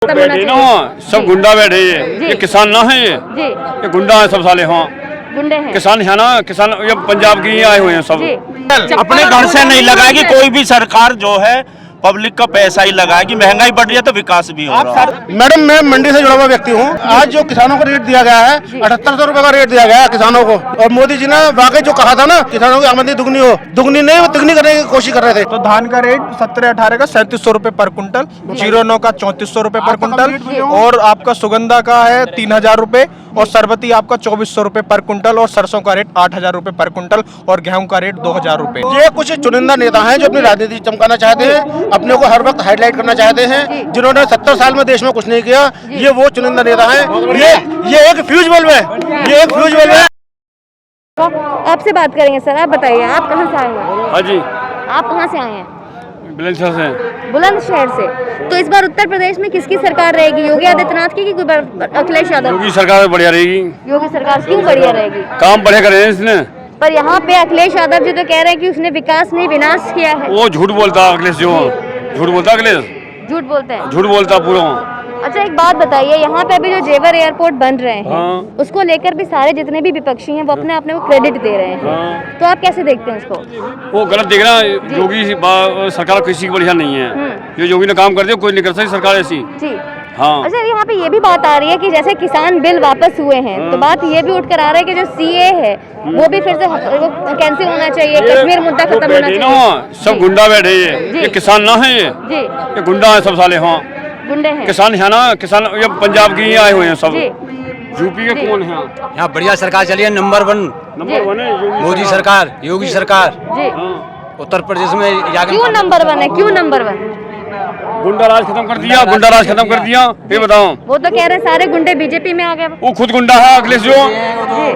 बैठे ना सब गुंडा बैठे ये किसान ना है ये गुंडा है सब साले। हाँ गुंडे हैं, किसान है ना, किसान ये पंजाब की आए हुए हैं सब। अपने घर से नहीं लगाएगी कोई भी सरकार जो है, पब्लिक का पैसा ही लगाएगी। महंगाई बढ़ रही है तो विकास भी हो रहा है। मैडम मैं मंडी से जुड़ा हुआ व्यक्ति हूँ। आज जो किसानों को रेट दिया गया है 7800 रुपए का रेट दिया गया है किसानों को। और मोदी जी ने वाकई जो कहा था ना किसानों की आमदनी दुगनी हो, दुगनी नहीं वो तिगनी करने की कोशिश कर रहे थे। तो धान का रेट 17-18 का 3700 रुपए पर कुंटल, 09 का 3400 रुपए पर कुंटल, और आपका सुगंधा का है 3000 रुपए, और सरबती आपका 2400 रुपए पर कुंटल, और सरसों का रेट 8000 रुपए पर कुंटल, और गेहूं का रेट 2000 रुपए। ये कुछ चुनिंदा नेता हैं जो अपनी राजनीति चमकाना चाहते हैं, अपने को हर वक्त हाईलाइट करना चाहते हैं, जिन्होंने 70 साल में देश में कुछ नहीं किया। ये वो चुनिंदा नेता हैं। ये एक फ्यूज बल्ब है, ये एक फ्यूज बल्ब है। आपसे बात करेंगे सर। आप बताइए आप कहाँ से आए हैं? हाँ जी, आप कहाँ से आए हैं? बुलंदशहर से। बुलंदशहर से। तो इस बार उत्तर प्रदेश में किसकी सरकार रहेगी, योगी आदित्यनाथ की कि अखिलेश यादव? योगी सरकार बढ़िया रहेगी। योगी सरकार क्यों बढ़िया रहेगी? काम बढ़िया करे इसने। पर यहाँ पे अखिलेश यादव जी तो कह रहे हैं कि उसने विकास नहीं विनाश किया है। वो झूठ बोलता अखिलेश, जो झूठ बोलता अखिलेश, झूठ बोलते हैं, झूठ बोलता पूरा। अच्छा एक बात बताइए, यहाँ पे अभी जो जेवर एयरपोर्ट बन रहे हैं हाँ। उसको लेकर भी सारे जितने भी विपक्षी हैं वो अपने आप को क्रेडिट दे रहे हैं। हाँ। तो आप कैसे देखते हैं उसको? वो गलत देख रहा है। योगी सरकार किसी की बढ़िया नहीं है। ये योगी ने काम कर दिया, कोई नहीं कर सकती सरकार ऐसी। जी हाँ। अच्छा यहाँ पे ये भी बात आ रही है कि जैसे किसान बिल वापस हुए हैं तो बात ये भी उठ कर आ रहा है कि जो सीए है वो भी फिर से कैंसिल होना चाहिए, कश्मीर मुद्दा खत्म होना चाहिए। सब गुंडा बैठे ये किसान ना है ये गुंडा है सब साले। हाँ गुंडे हैं, किसान है ना, किसान ये पंजाब की आए हुए हैं सब। यूपी के कौन है यहाँ? बढ़िया सरकार चली है, नंबर 1 है मोदी सरकार, योगी सरकार। जी उत्तर प्रदेश में क्यों नंबर 1 है? क्यों नंबर 1? गुंडा राज खत्म कर दिया, गुंडा राज खत्म कर दिया। ये बताओ, वो तो कह रहे हैं सारे गुंडे बीजेपी में आ गए। वो खुद गुंडा है अखिलेश, जो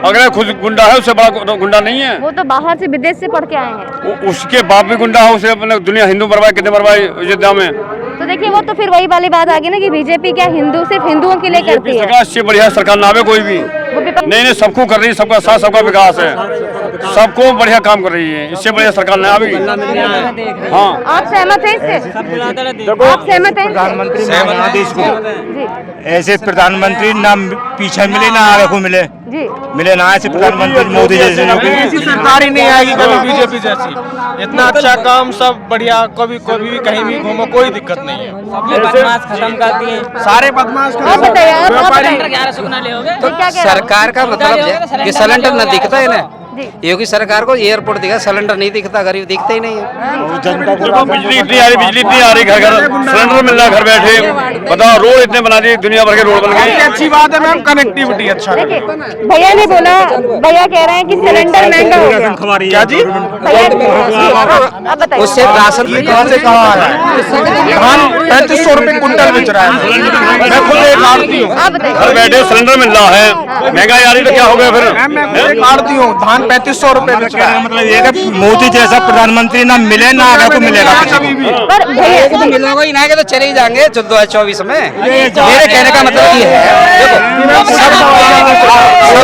अगर खुद गुंडा है उससे बड़ा गुंडा नहीं है। वो तो बाहर से विदेश से पढ़ के आए हैं। उसके बाप भी गुंडा है, उसे अपने दुनिया हिंदू बर्बाद कितने बर्बाद अयोध्या में। तो देखिए वो तो फिर वही वाली बात आ गई ना कि बीजेपी क्या हिंदू सिर्फ हिंदुओं के लिए करती है। सरकार इससे बढ़िया सरकार ना आवे कोई भी। नहीं सबको कर रही है, सबका साथ सबका विकास है, सबको बढ़िया काम कर रही है। इससे बढ़िया सरकार ना आवेगी। हाँ आप सहमत हैं इससे? आप सहमत हैं? प्रधानमंत्री देश को ऐसे प्रधानमंत्री ना पीछे मिले ना आगे को मिले, मिले ना ऐसे प्रधानमंत्री मोदी जैसे। ऐसी सरकार ही नहीं आएगी कभी बीजेपी जैसी। इतना अच्छा काम, सब बढ़िया, कभी कभी भी कहीं भी घूमो कोई दिक्कत नहीं है। बदमाश खत्म करती है, सारे बदमाश आप बताइए, सरकार का मतलब ये सिलेंडर न दिखता है ना। योगी सरकार को एयरपोर्ट दिखा, सिलेंडर नहीं दिखता, गरीब दिखते ही नहीं है। बिजली इतनी आ रही, बिजली इतनी आ रही, घर घर सिलेंडर मिल रहा है घर बैठे। बताओ रोड इतने बना दिए, दुनिया भर के रोड बन गए। अच्छी बात है मैम, कनेक्टिविटी अच्छा है। भैया ने बोला, भैया कह रहे हैं कि सिलेंडर महंगा हो गया। क्या जी? आप बताइए। उससे राशन भी कहाँ से कहाँ आ रहा है? धान 3500 रुपए कुंटल बेच रहा है। मैं खुद एक आड़ती हूँ, आप बताइए। घर बैठे सिलेंडर मिल रहा है, महंगाई आ रही तो क्या हो गया फिर? मैं खुद एक आड़ती हूँ, धान 3500 रुपए बेच रहा है। मतलब ये कि मोदी जैसा प्रधानमंत्री ना मिले ना आगे को मिलेगा कभी भी। पर भैया तो मिलोगे ही ना, के तो चले ही जाएंगे 2024 में। मेरे कहने का मतलब ये है, देखो सब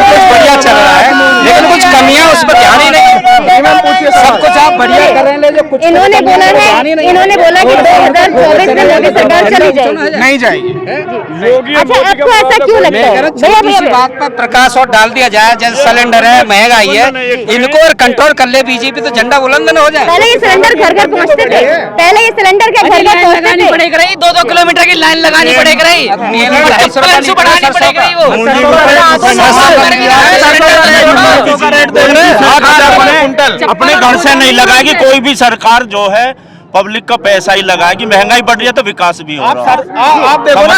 कुछ बढ़िया चल रहा है, लेकिन कुछ कमियां उस पर ध्यान ही नहीं। सब कुछ आप बढ़िया कर रहे हैं, जो कुछ इन्होंने बोला है, इन्होंने बोला कि 2024 में मोदी सरकार चली जाएगी। नहीं जाएगी। अच्छा आपको ऐसा क्यों लगता है? भैया किसी बात पर प्रकाश और डाल दिया जाए, जैसे सिलेंडर है, महंगाई है, इनको और कंट्रोल कर ले बीजेपी तो झंडा बुलंद न हो जाए। पहले ये सिलेंडर घर घर पहुंचते थे, पहले ये सिलेंडर के घर घर पहुंचते थे। पड़ेगी रही 2-2 किलोमीटर की लाइन लगानी पड़ेगी रही, बढ़ानी पड़ेगी रही। वो अपने घर से नहीं लगाएगी कोई भी सरकार जो है, पब्लिक का पैसा ही लगाएगी। महंगाई बढ़ रही है तो विकास भी हो रहा है। आप देखो ना,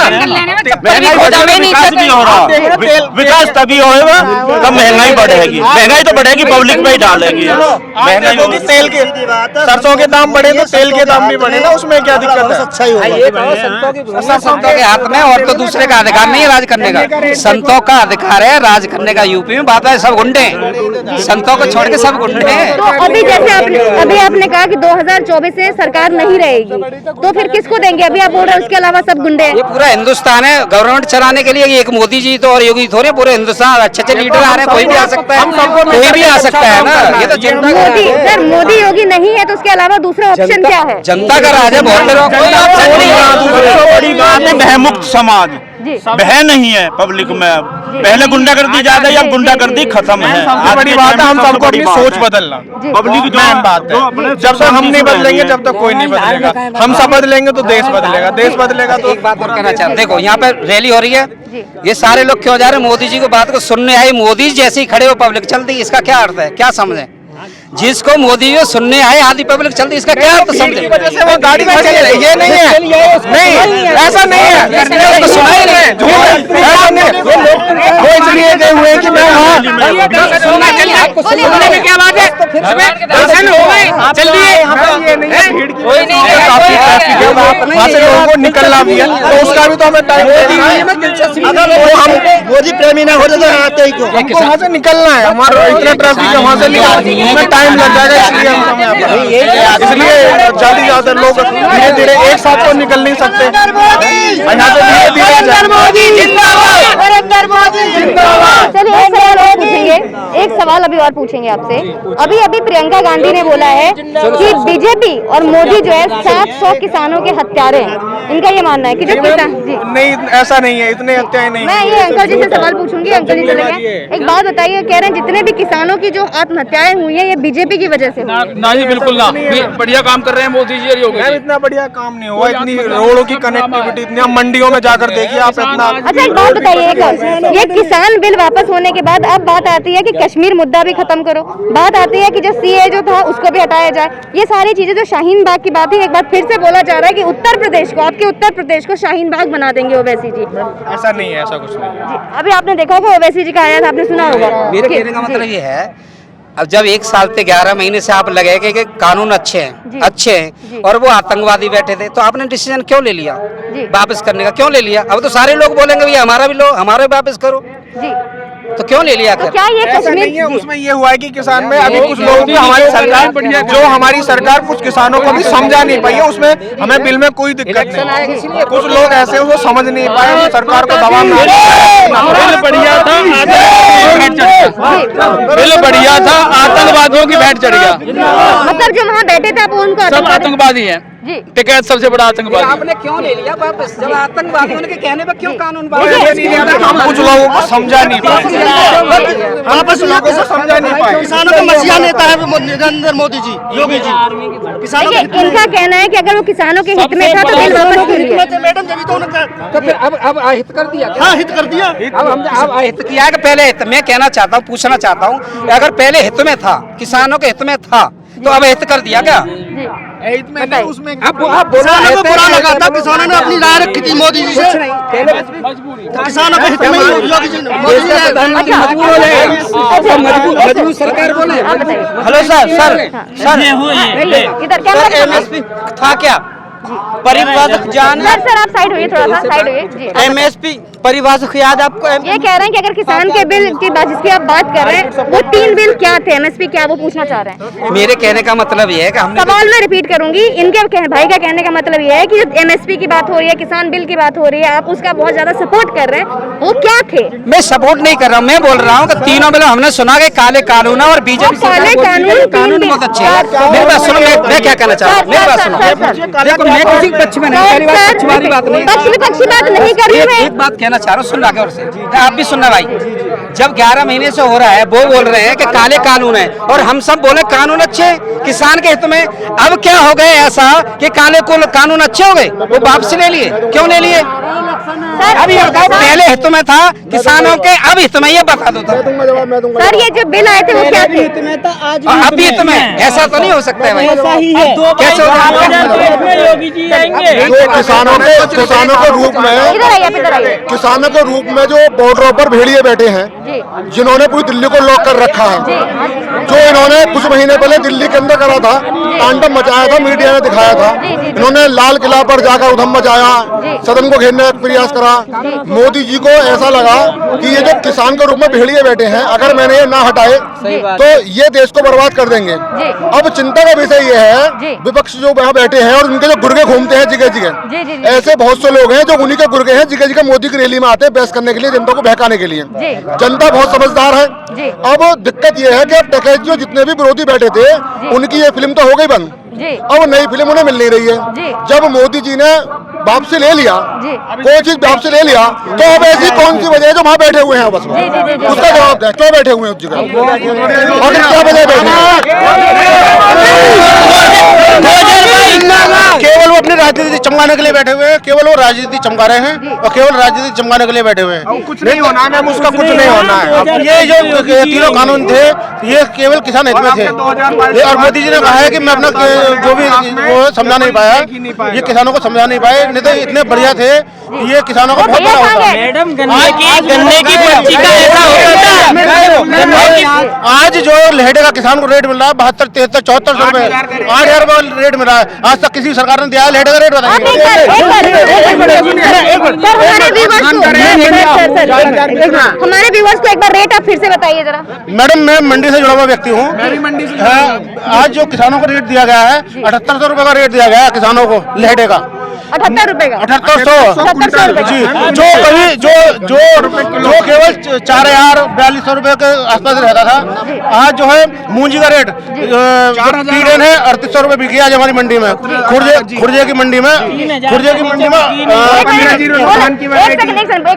महंगाई बढ़ रही है, विकास भी हो रहा है। विकास तभी होगा तब महंगाई बढ़ेगी। महंगाई तो बढ़ेगी, पब्लिक पे ही डालेगी महंगाई होगी। तेल के, सरसों के दाम बढ़े तो तेल के दाम भी बढ़े ना, उसमें क्या दिक्कत है? अच्छा ही होगा। संतों के हाथ में, और तो दूसरे का अधिकार नहीं है राज करने का। संतों का अधिकार है राज करने का। यूपी में बात है सब गुंडे, संतों को छोड़ के सब गुंडे हैं। तो अभी जैसे अभी आपने कहा कि 2024 से सरकार नहीं रहेगी तो फिर किसको देंगे? अभी आप बोल रहे हो उसके अलावा सब गुंडे हैं। ये पूरा हिंदुस्तान है, गवर्नमेंट चलाने के लिए एक मोदी जी तो और योगी थोड़े, पूरे हिंदुस्तान अच्छे अच्छे लीडर आ रहे हैं, कोई भी आ सकता है, कोई भी आ सकता है ना। ये तो जनता का मोदी सर, मोदी योगी नहीं है तो उसके अलावा दूसरा ऑप्शन क्या है? जनता का राज है, बहुत लोग कोई ऑप्शन नहीं है। बड़ी बात है भयमुक्त समाज, जी भय नहीं है पब्लिक में। अब पहले गुंडागर्दी ज्यादा है, अब गुंडागर्दी खत्म है। सबसे बड़ी बात है हम सबको अपनी सोच बदलना। पब्लिक जो मेन बात है, जब तक हम नहीं बदलेंगे जब तक कोई नहीं बदलेगा। हम सब बदलेंगे तो देश बदलेगा, देश बदलेगा तो एक बात और कहना चाहता हूं, देखो यहाँ पे रैली हो रही है, ये सारे लोग क्यों जा रहे हैं? मोदी जी को बात को सुनने आए, मोदी जी जैसे ही खड़े हो पब्लिक चलती, इसका क्या अर्थ है? क्या समझे? जिसको मोदी जी सुनने आए आधी पब्लिक चलती, इसका क्या अर्थ समझे? वो गाड़ी में चले, ये नहीं है, नहीं ऐसा नहीं है, तो सुना ही नहीं है। ऐसा नहीं है। वो इसलिए गए हुए हैं कि मैं आपको सुनने में क्या बात है? दर्शन हो गए, चलिए। वहाँ से लोगों को निकलना भी है तो उसका भी तो हमें टाइम मोदी प्रेमी ना हो जाए आते ही हमको वहाँ से निकलना है। हमारा इतना ट्रैफिक है, वहाँ से हमें टाइम लग जाएगा, इसलिए हम समय आ गए। इसलिए जल्दी ज्यादा लोग धीरे धीरे एक साथ तो निकल नहीं सकते, यहाँ से धीरे धीरे चलिए एक सवाल और पूछेंगे, एक सवाल अभी और पूछेंगे आपसे। अभी अभी प्रियंका गांधी ने बोला है कि बीजेपी और मोदी जो है 700 किसानों के हत्यारे हैं। इनका ये मानना है कि जो किसान जी नहीं, ऐसा नहीं है, इतने हत्याएं नहीं। मैं ये अंकल जी से सवाल पूछूंगी, अंकल जी चले गए। एक बात बताइए, कह रहे हैं जितने भी किसानों की जो आत्महत्याएं हुई है ये बीजेपी की वजह से हुई। ना जी बिल्कुल ना, बढ़िया काम कर रहे हैं मोदी जी और योगी जी। इतना बढ़िया काम नहीं हुआ, इतनी रोडों की कनेक्टिविटी, इतनी हम मंडियों में जाकर देखिए आप इतना। अच्छा एक बात बताइए, ये किसान बिल वापस होने के बाद अब बात आती है कि कश्मीर मुद्दा भी खत्म करो, बात आती है कि जो सीए जो था उसको भी हटाया जाए। ये सारी चीजें जो शाहीन बाग की बात है, एक बार फिर से बोला जा रहा है कि उत्तर प्रदेश को, आपके उत्तर प्रदेश को शाहीन बाग बना देंगे ओवैसी जी। ऐसा नहीं है, ऐसा कुछ नहीं है। अभी आपने देखा होगा ओवैसी जी का आया था, आपने सुना होगा। मेरे कहने का मतलब ये है, अब जब 1 साल से 11 महीने से आप लगे कि कानून अच्छे हैं और वो आतंकवादी बैठे थे, तो आपने डिसीजन क्यों ले लिया वापस करने का? क्यों ले लिया? अब तो सारे लोग बोलेंगे भैया हमारा भी लो, हमारा भी वापस करो जी, तो क्यों ले लिया? तो क्या ये ऐसा कश्मीर नहीं है, उसमें ये हुआ है कि किसान में अभी कुछ लोगों की हमारी सरकार कुछ किसानों को भी समझा नहीं पाई है। उसमें हमें बिल में कोई दिक्कत नहीं, कुछ लोग ऐसे वो समझ नहीं पाए, तो सरकार को दबाव में बिल बढ़िया था, बिल बढ़िया था, आतंकवादियों की भेंट चढ़ गया। मतलब जो वहाँ बैठे थे आप उनको सब आतंकवादी हैं, जी। टिकैत सबसे बड़ा आतंकवादी। आपने क्यों ले लिया वापस? जब आतंकवादियों के कहने पर क्यों कानून हम कुछ लोगों को समझा नहीं पाए, वापस लोगों को समझा नहीं पाए। किसानों का मसीहा नेता है नरेंद्र मोदी जी, योगी जी। देखिए इनका कहना है कि अगर वो किसानों के हित में था तो बिल वापस क्यों लिया? मैडम जब तो उन्होंने तो फिर अब अहित कर दिया। हाँ हित कर दिया। अब अहित किया है कि पहले हित? मैं कहना चाहता हूँ, पूछना चाहता हूँ, अगर पहले हित में था, किसानों के हित में था, तो अब हित कर दिया क्या? उसमें अब आप बोला किसानों को बुरा लगा था, किसानों ने अपनी राय रखी थी मोदी जी से, किसानों के हित में योगी जी ने मोदी जी ने मजबूत सरकार बोले। आप बताइए। हेलो सर इधर कैमरा एमएसपी था क्या? परिभाषक जान सर आप साइड होइए, थोड़ा सा साइड होइए जी। एमएसपी परिभाषक याद आपको? ये कह रहे हैं कि अगर किसान के बिल की जिसकी आप बात कर रहे हैं वो 3 बिल क्या थे, एमएसपी क्या, वो पूछना चाह रहे हैं। मेरे कहने का मतलब ये है कि हमने सवाल मैं रिपीट करूंगी, इनके भाई का कहने का मतलब ये है कि एमएसपी की बात हो रही है, किसान बिल की बात हो रही है, आप उसका बहुत ज्यादा सपोर्ट कर रहे हैं, वो क्या थे? मैं सपोर्ट नहीं कर रहा हूँ, मैं बोल रहा हूँ कि तीनों बिल हमने सुना कि काले कानून है और बीजेपी काले कानून बहुत अच्छे हैं। मेरी बात सुनो, मैं क्या कहना चाह रहा हूँ, मेरी बात सुनो। देखो मैं किसी पक्ष में नहीं, पहली बात पक्ष वाली बात नहीं, पक्ष विपक्षी बात नहीं कर रही मैं। एक बात कहना चाह रहा हूँ, सुनना क्या? आप भी सुनना भाई, जब 11 महीने से हो रहा है, वो बोल रहे हैं कि काले कानून है और हम सब बोले कानून अच्छे किसान के हित में। अब क्या हो गए ऐसा कि काले कानून अच्छे हो गए, वो वापस ले लिए? क्यों ले लिए? अब ये बताओ, पहले हित में था किसानों के, अब हित में, ये बता दो। सर ये जो बिल आए थे वो क्या थे? अब भी हित में, ऐसा तो नहीं हो सकता है भाई। कैसे योगी जी आएंगे? किसानों के रूप में, इधर आइए, आप इधर आइए। किसानों के रूप में जो बॉर्डरों पर भेड़िए बैठे हैं, जिन्होंने पूरी दिल्ली को लॉक कर रखा है, जो इन्होंने कुछ महीने पहले दिल्ली के अंदर करा था, तांडव मचाया था, मीडिया में दिखाया था। इन्होंने लाल किला पर जाकर उधम मचाया, सदन को घेरने का प्रयास करा। मोदी जी को ऐसा लगा कि ये जो किसान के रूप में भेड़िए बैठे हैं, अगर मैंने ये ना हटाए तो ये देश को बर्बाद कर देंगे। अब चिंता का विषय ये है, विपक्ष जो वहाँ बैठे हैं और उनके जो गुर्गे घूमते हैं जगह जगह, ऐसे बहुत से लोग हैं जो उन्हीं के गुर्गे हैं, जगह जगह मोदी की रैली में आते हैं बहस करने के लिए, जनता को बहकाने के लिए। जनता बहुत समझदार है। अब दिक्कत ये है कि अब टकैतियों जितने भी विरोधी बैठे थे, उनकी ये फिल्म तो हो गई बंद, अब नई फिल्म उन्हें मिल नहीं रही है। जब मोदी जी ने वापसी ले लिया, कोई चीज वापसी ले लिया, तो अब ऐसी कौन सी वजह है जो वहाँ बैठे हुए हैं बस में? उसका जवाब दें, क्यों बैठे हुए हैं उस जगह और क्या वजह बैठे केवल वो अपनी राजनीति चमकाने के लिए बैठे हुए हैं, केवल वो राजनीति चमका रहे हैं और केवल राजनीति चमकाने के लिए बैठे हुए हैं। कुछ नहीं होना है, उसका कुछ नहीं होना है। ये जो तीनों कानून थे, ये केवल किसान हित में थे और मोदी जी ने कहा है कि मैं अपना जो भी वो समझा नहीं पाया, ये किसानों को समझा नहीं पाए, नहीं तो इतने बढ़िया थे, ये किसानों को बहुत बड़ा होता। मैडम गन्ने की पर्ची का ऐसा होता है। आज जो लहेड़े का किसान को रेट मिल रहा है 72, 73, 7400 रुपए, 8000 रुपए रेट मिल रहा है। आज तक किसी सरकार ने दिया लहेड़े का रेट हमारे व्यूअर्स को एक बार रेट आप फिर से बताइए जरा। मैडम, मैं मंडी से जुड़ा हुआ व्यक्ति हूँ। आज जो किसानों को रेट दिया गया है 7800 रुपए का रेट दिया गया है किसानों को लहेड़े का। 78 रुपए का, 7800 जी। जो कभी जो केवल 4000, 4200 रुपए के आसपास रहता था, आज जो है मूंजी का रेट पीड़न है 3800 रुपए बिकी आज हमारी मंडी में, खुर्जे की मंडी में,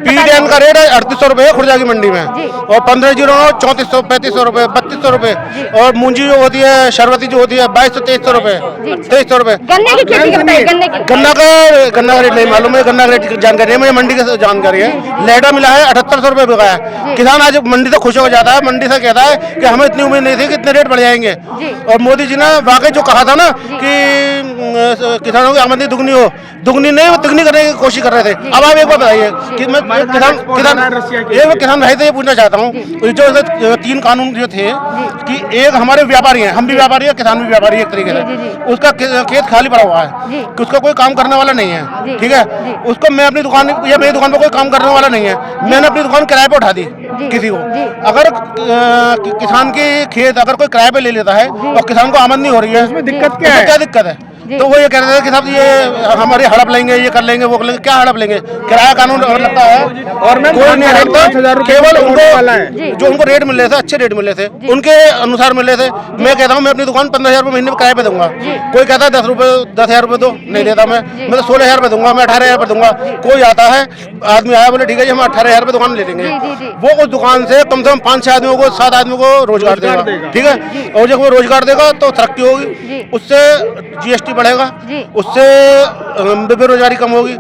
पीड़न का रेट है 3800 रुपए खुर्जा की मंडी में, और 1509 3400, 3500 रुपए, 3200 रुपए, और मूंजी जो होती है शरबती जो होती है 2200, 2300 रुपए, 2300 रुपए। गन्ने की खेती की बताइए, गन्ना का रेट नहीं मालूम है, गन्ना का रेट की जानकारी है, मुझे मंडी की जानकारी है। लहेड़ा मिला है 7800 रुपए बिका है। किसान आज मंडी से खुश हो जाता है, मंडी से कहता है कि हमें इतनी उम्मीद नहीं थी कि इतने रेट बढ़ जाएंगे। और मोदी जी ने वाकई जो कहा था ना कि किसानों की आमदनी दुगनी हो, दुगनी नहीं वो तिगनी करने की कोशिश कर रहे थे। अब आप एक बात बताइए कि मैं किसान भाई से ये पूछना चाहता हूँ, जो 3 कानून जो थे कि एक हमारे व्यापारी हैं, हम भी व्यापारी है, किसान भी व्यापारी है एक तरीके से, उसका खेत खाली पड़ा हुआ है कि उसका कोई काम करने वाला नहीं है, ठीक है, उसको मैं अपनी दुकान या मेरी दुकान पर कोई काम करने वाला नहीं है, मैंने अपनी दुकान किराए पे उठा दी किसी को। अगर किसान की खेत अगर कोई किराए पे ले लेता है और किसान को आमदनी हो रही है, उसमें दिक्कत क्या है? क्या दिक्कत है? तो वो ये कह रहे थे कि साहब ये हमारी हड़प लेंगे, ये कर लेंगे, वो कर लेंगे। क्या हड़प लेंगे? किराया कानून और लगता है और मैं कोई नहीं हड़पता, केवल उनको जो उनको रेट मिल रहे थे, अच्छे रेट मिल रहे थे, उनके अनुसार मिल रहे थे। मैं कहता हूँ मैं अपनी दुकान 15,000 रुपये महीने में किराए पे दूंगा, कोई कहता है 10,000 रुपये दो, नहीं देता मैं तो 16,000 रुपये दूंगा, मैं 18,000 रुपये दूंगा। कोई आता है आदमी आया बोले ठीक है जी हम 18,000 रुपये दुकान ले लेंगे, वो उस दुकान से कम 5-6 आदमियों को 7 आदमियों को रोजगार देगा, ठीक है, और जब वो रोजगार देगा तो तरक्की होगी, उससे GST बढ़ेगा, उससे बेरोजगारी कम होगी,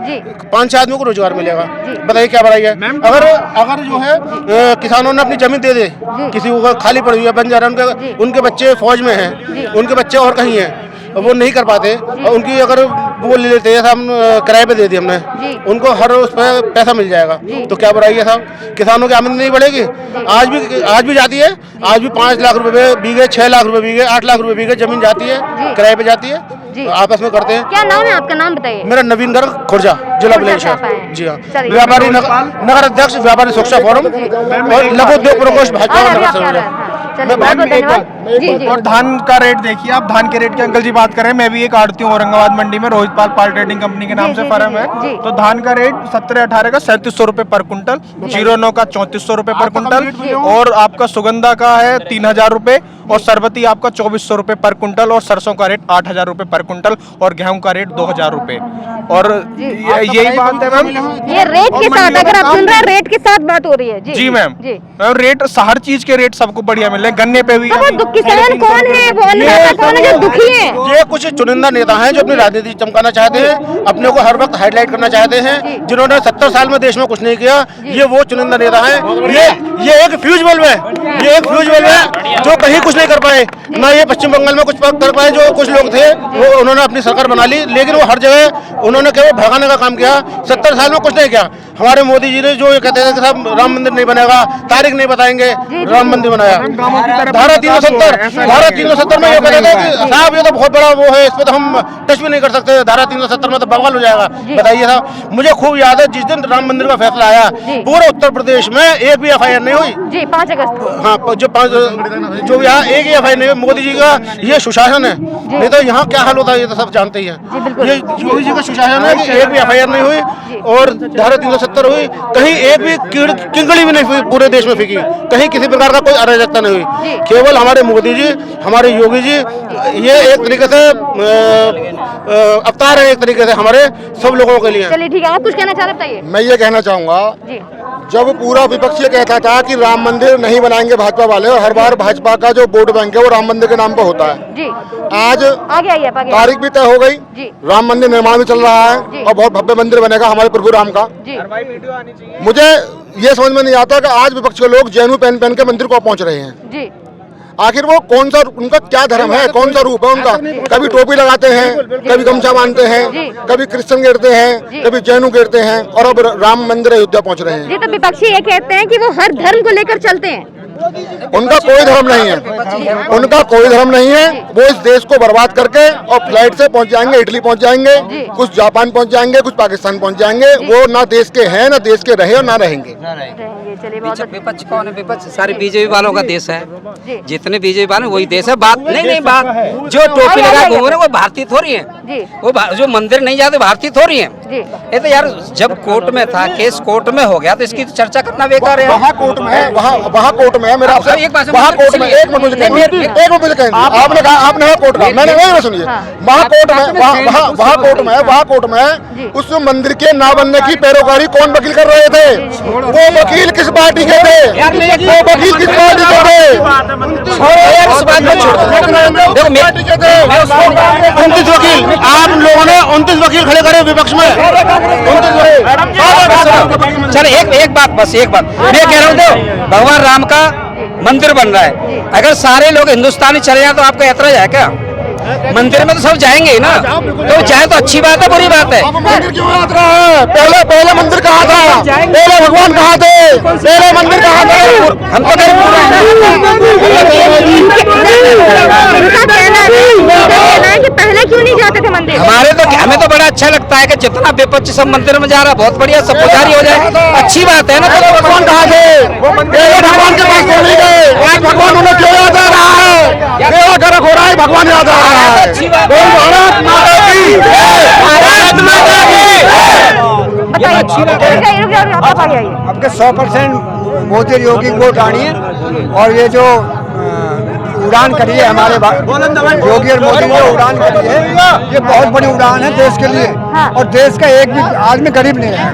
5-6 आदमियों को रोजगार मिलेगा। बताइए क्या बढ़ाई है? अगर जो है किसानों ने अपनी जमीन दे दे किसी को खाली पड़ी हुई है, बंजर है, उनके बच्चे फौज में हैं, उनके बच्चे और कहीं हैं, वो नहीं कर पाते, और उनकी अगर वो ले लेते हैं साहब किराए पे दे दी हमने, उनको हर उस पर पैसा मिल जाएगा, तो क्या बुराई है साहब? किसानों की आमदनी नहीं बढ़ेगी? आज भी जाती है, आज भी 5 लाख रुपए बीघे, 6 लाख रुपए बीघे, 8 लाख रुपए बीघे जमीन जाती है, किराए पे जाती है, तो आपस में करते हैं। क्या नाम है आपका? नाम बताइए। मेरा नवीन गर्ग, खुर्जा, जिला बुलंदशहर। जी हाँ, व्यापारी नगर अध्यक्ष, व्यापारी सुरक्षा फोरम और लघु उद्योग प्रकोष्ठ भाजपा नगर संगठन। और धान का रेट देखिए आप, धान के रेट की अंकल जी बात करें, मैं भी एक आड़ती हूँ औरंगाबाद मंडी में, रोहितपाल पाल ट्रेडिंग कंपनी के नाम से फर्म है। तो धान का रेट 17-18 का 3700 रुपए पर कुंटल, 09 का 3400 रुपए पर कुंटल, और आपका सुगंधा का है 3000 रुपए, और सरबती आपका 2400 रुपए पर कुंटल, और सरसों का रेट 8000 रुपए पर कुंटल, और गेहूं का रेट 2000 रुपए। और यही बात है मैम, ये रेट के साथ अगर आप सुन रहे हैं, रेट के साथ बात हो रही है। जी मैम, रेट हर चीज के रेट सबको बढ़िया मिल रहे हैं, गन्ने पे भी। किसान कौन है, वो अन्नदाता कौन है जो दुखी है? ये कुछ चुनिंदा नेता हैं जो अपनी राजनीति चमकाना चाहते हैं, अपने को हर वक्त हाईलाइट करना चाहते हैं, जिन्होंने 70 साल में देश में कुछ नहीं किया, ये वो चुनिंदा नेता हैं। ये एक फ्यूज बल्ब है, ये एक फ्यूज बल्ब है जो कहीं कुछ कुछ नहीं कर पाए, ना ये पश्चिम बंगाल में कुछ कर पाए। जो कुछ लोग थे वो उन्होंने अपनी सरकार बना ली, लेकिन वो हर जगह उन्होंने केवल भगाने का काम किया। 70 साल में कुछ नहीं किया। हमारे मोदी जी ने जो ये कहते थे कि साहब राम मंदिर नहीं बनेगा, तारीख नहीं बताएंगे, राम मंदिर बनाया। धारा 370 में ये कहते थे कि साहब ये तो बहुत बड़ा वो है, इस पे तो हम टच भी नहीं कर सकते, धारा 370 में तो बवाल हो जाएगा। बताइए साहब, मुझे खूब याद है जिस दिन राम मंदिर का फैसला आया, पूरे उत्तर प्रदेश में एक भी FIR नहीं हुई जी, 5 अगस्त को। हाँ, जो यहाँ एक ही FIR नहीं हुई। मोदी जी का ये सुशासन है, नहीं तो यहाँ क्या हाल होता है ये तो सब जानते ही हैं। ये मोदी जी का सुशासन है कि एक भी FIR नहीं हुई और धारा 370 हुई। कहीं एक भी किंगड़ी भी नहीं हुई, पूरे देश में फीकी, कहीं किसी प्रकार का कोई अराजकता नहीं हुई। केवल हमारे मोदी जी, हमारे योगी जी, ये एक तरीके से अवतार है, एक तरीके से हमारे सब लोगों के लिए। चलिए ठीक है, आप कुछ कहना चाह रहे बताइए। मैं ये कहना चाहूँगा, जब पूरा विपक्ष ये कहता था कि राम मंदिर नहीं बनाएंगे भाजपा वाले, और हर बार भाजपा का जो वोट बैंक है वो राम मंदिर के नाम पे होता है जी। आज आगे आइए, तारीख भी तय हो गई जी। राम मंदिर निर्माण भी चल रहा है और बहुत भव्य मंदिर बनेगा हमारे प्रभु राम का जी। मुझे ये समझ में नहीं आता कि आज विपक्ष के लोग जैनू पहन पहन के मंदिर को पहुंच रहे हैं जी। आखिर वो कौन सा, उनका क्या धर्म है, कौन सा रूप है उनका? कभी टोपी लगाते हैं, कभी गमछा बांधते हैं, कभी क्रिश्चियन गिरते हैं, कभी जैनू गिरते हैं, और अब राम मंदिर अयोध्या पहुंच रहे हैं। जी, तो विपक्षी ये कहते हैं कि वो हर धर्म को लेकर चलते हैं। उनका कोई धर्म नहीं है, उनका कोई धर्म नहीं है। वो इस देश को बर्बाद करके और फ्लाइट से पहुंच जाएंगे, इटली पहुंच जाएंगे, कुछ जापान पहुंच जाएंगे, कुछ पाकिस्तान पहुंच जाएंगे। वो ना देश के हैं, ना देश के रहे और ना रहेंगे। विपक्ष कौन है? विपक्ष सारे बीजेपी वालों का देश है। जितने बीजेपी वाले वही देश है। बात नहीं बात जो टोपी लगा घूम रहे वो भारतीय थोड़ी है, वो जो मंदिर नहीं जाते भारतीय थोड़ी है। ये तो यार जब कोर्ट में था, केस कोर्ट में हो गया तो इसकी चर्चा करना बेकार है। वहाँ कोर्ट में है, वहाँ कोर्ट में है। मेरा आपसे वहाँ कोर्ट में एक मिनट मुझे कहेंगे, आपने कहा आपने है कोर्ट का, मैंने नहीं सुनिए। वहाँ कोर्ट में, वहाँ कोर्ट में उस मंदिर के ना बनने की पैरोकारी कौन वकील कर रहे थे? वो वकील किस पार्टी के थे? वो वकील किस पार्टी के थे? 29 वकील आप लोगों ने 29 वकील खड़े करे विपक्ष में। 29 चल एक बात, बस एक बात मैं कह रहा हूँ, भगवान राम का मंदिर बन रहा है, अगर सारे लोग हिंदुस्तानी चले जाए तो आपका ऐतराज है क्या? मंदिर में तो सब जाएंगे ही ना, तो चाहे तो अच्छी बात है, बुरी बात है। मंदिर क्यों यात्रा है? पहले मंदिर कहाँ था? पहले भगवान कहाँ थे? पहले मंदिर कहाँ थे? हम तो कि पहले क्यों नहीं जाते थे मंदिर? हमें तो बड़ा अच्छा लगता है कि जितना विपक्ष सब मंदिर में जा रहा है, बहुत बढ़िया, सब पुजारी हो जाए, अच्छी बात है ना। तो भगवान कहाँ थे? भगवान के पास क्यों नहीं गए? आज भगवान उन्हें क्यों याद आ रहा है? सेवा करक हो रहा है, भगवान याद आ रहा है। भारत माता की भारत माता की। आपके 100% मोदी योगी वोट आनी है। और ये जो उड़ान करी है हमारे योगी और मोदी ने उड़ान करी है, ये बहुत बड़ी उड़ान है देश के लिए। और देश का एक भी आदमी गरीब नहीं है,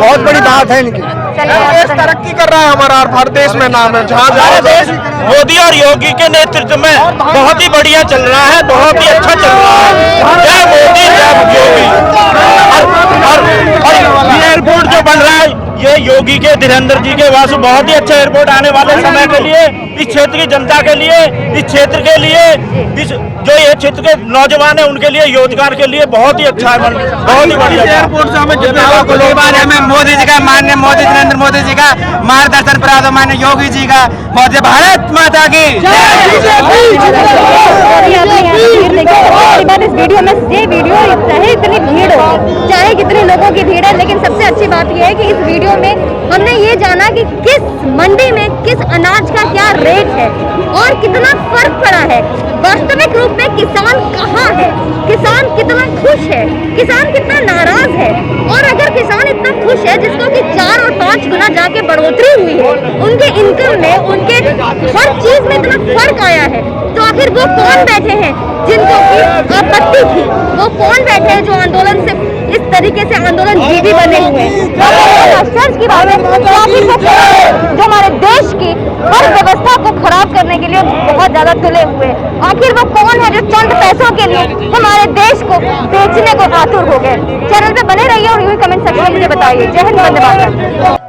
बहुत बड़ी बात है इनकी। देश तरक्की कर रहा है हमारा, और भारत देश में नाम है। जहाँ जहाँ देश मोदी और योगी के नेतृत्व में बहुत ही बढ़िया चल रहा है, बहुत ही अच्छा चल रहा है। जय मोदी जय योगी। और ये एयरपोर्ट जो बन रहा है ये योगी के, धीरेन्द्र जी के वास्ते बहुत ही अच्छा एयरपोर्ट आने वाले समय के लिए, इस क्षेत्र की जनता के लिए, इस क्षेत्र के लिए, इस जो ये क्षेत्र के नौजवान है उनके लिए, रोजगार के लिए बहुत ही अच्छा है, बहुत ही बढ़िया एयरपोर्ट से हमें हमें मोदी जी का, माननीय मोदी नरेंद्र मोदी जी का मार्गदर्शन प्राप्त हो, माननीय योगी जी का, बहुत भारत माता की। इस वीडियो में ये वीडियो चाहे इतनी भीड़ हो, चाहे कितने लोगों की भीड़ है, लेकिन सबसे अच्छी बात यह है कि इस वीडियो में हमने ये जाना कि किस मंडी में किस अनाज का क्या रेट है और कितना फर्क पड़ा है। वास्तविक रूप में किसान कहाँ है, किसान कितना खुश है, किसान कितना नाराज है। और अगर किसान इतना खुश है जिसको कि 4 और 5 गुना जाके बढ़ोतरी हुई है, उनके इनकम में, उनके हर चीज में इतना फर्क आया है, तो आखिर वो कौन बैठे हैं जिनको की आपत्ति थी? वो कौन बैठे हैं जो आंदोलन से इस तरीके से आंदोलन जीवी बने हुए हैं? चर्च की बात है, तो आखिर वो जो हमारे देश की हर व्यवस्था को खराब करने के लिए बहुत ज्यादा तुले हुए, आखिर वो कौन है जो चंद पैसों के लिए हमारे देश को बेचने को आतुर हो गए? चैनल पे बने रहिए और यूं कमेंट सेक्शन में मुझे बताइए। जय हिंद, वंदे मातरम।